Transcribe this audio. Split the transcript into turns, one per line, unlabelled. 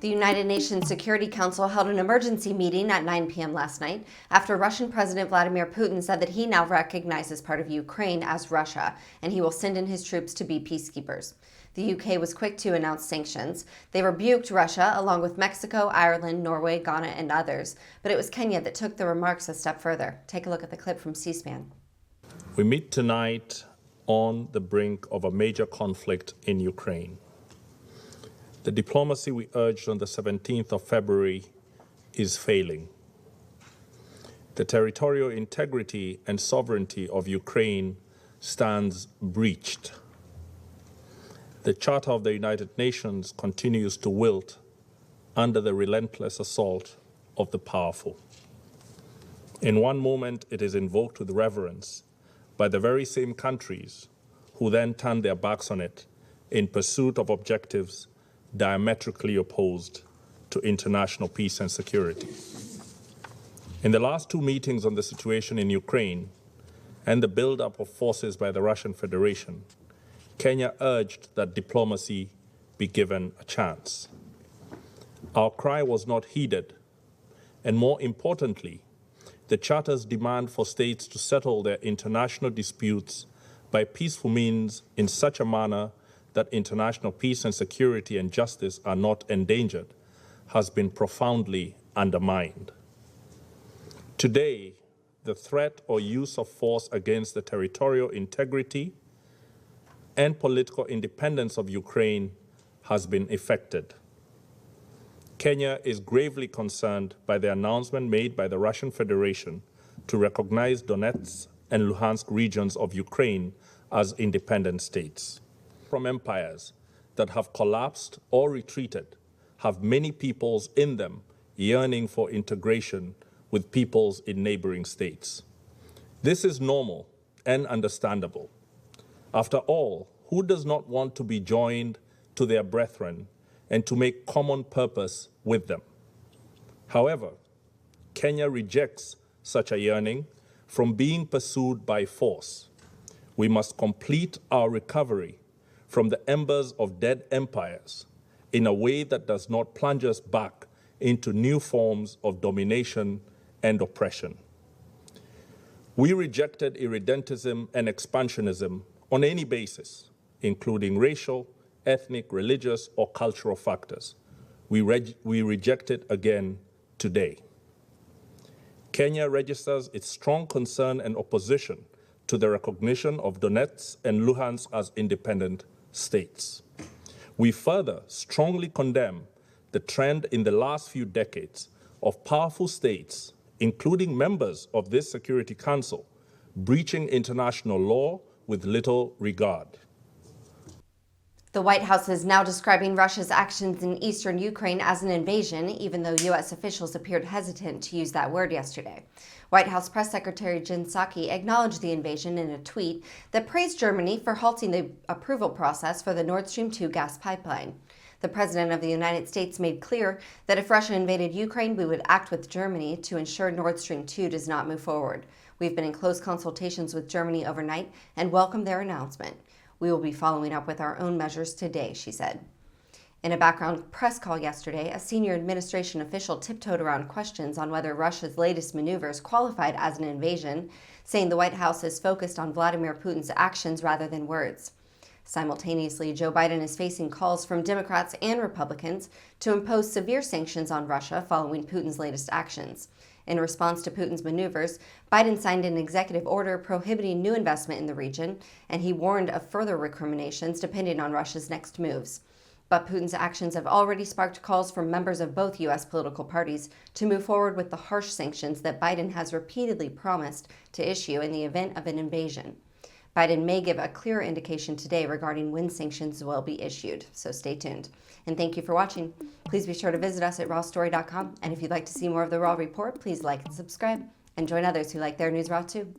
The United Nations Security Council held an emergency meeting at 9 p.m. last night after Russian President Vladimir Putin said that he now recognizes part of Ukraine as Russia and he will send in his troops to be peacekeepers. The UK was quick to announce sanctions. They rebuked Russia along with Mexico, Ireland, Norway, Ghana, and others. But it was Kenya that took the remarks a step further. Take a look at the clip from C-SPAN.
We meet tonight on the brink of a major conflict in Ukraine. The diplomacy we urged on the 17th of February is failing. The territorial integrity and sovereignty of Ukraine stands breached. The Charter of the United Nations continues to wilt under the relentless assault of the powerful. In one moment, it is invoked with reverence by the very same countries who then turn their backs on it in pursuit of objectives diametrically opposed to international peace and security. In the last two meetings on the situation in Ukraine and the buildup of forces by the Russian Federation, Kenya urged that diplomacy be given a chance. Our cry was not heeded, and more importantly, the Charter's demand for states to settle their international disputes by peaceful means in such a manner that international peace and security and justice are not endangered has been profoundly undermined. Today, the threat or use of force against the territorial integrity and political independence of Ukraine has been effected. Kenya is gravely concerned by the announcement made by the Russian Federation to recognize Donetsk and Luhansk regions of Ukraine as independent states. From empires that have collapsed or retreated have many peoples in them yearning for integration with peoples in neighboring states. This is normal and understandable. After all, who does not want to be joined to their brethren and to make common purpose with them? However, Kenya rejects such a yearning from being pursued by force. We must complete our recovery from the embers of dead empires in a way that does not plunge us back into new forms of domination and oppression. We rejected irredentism and expansionism on any basis, including racial, ethnic, religious, or cultural factors. We reject it again today. Kenya registers its strong concern and opposition to the recognition of Donetsk and Luhansk as independent states. We further strongly condemn the trend in the last few decades of powerful states, including members of this Security Council, breaching international law with little regard.
The White House is now describing Russia's actions in eastern Ukraine as an invasion, even though U.S. officials appeared hesitant to use that word yesterday. White House Press Secretary Jen Psaki acknowledged the invasion in a tweet that praised Germany for halting the approval process for the Nord Stream 2 gas pipeline. The President of the United States made clear that if Russia invaded Ukraine, we would act with Germany to ensure Nord Stream 2 does not move forward. We've been in close consultations with Germany overnight and welcome their announcement. We will be following up with our own measures today, she said. In a background press call yesterday, a senior administration official tiptoed around questions on whether Russia's latest maneuvers qualified as an invasion, saying the White House is focused on Vladimir Putin's actions rather than words. Simultaneously, Joe Biden is facing calls from Democrats and Republicans to impose severe sanctions on Russia following Putin's latest actions. In response to Putin's maneuvers, Biden signed an executive order prohibiting new investment in the region, and he warned of further recriminations depending on Russia's next moves. But Putin's actions have already sparked calls from members of both U.S. political parties to move forward with the harsh sanctions that Biden has repeatedly promised to issue in the event of an invasion. Biden may give a clearer indication today regarding when sanctions will be issued, so stay tuned. And thank you for watching. Please be sure to visit us at rawstory.com, and if you'd like to see more of the Raw Report, please like and subscribe, and join others who like their news raw too.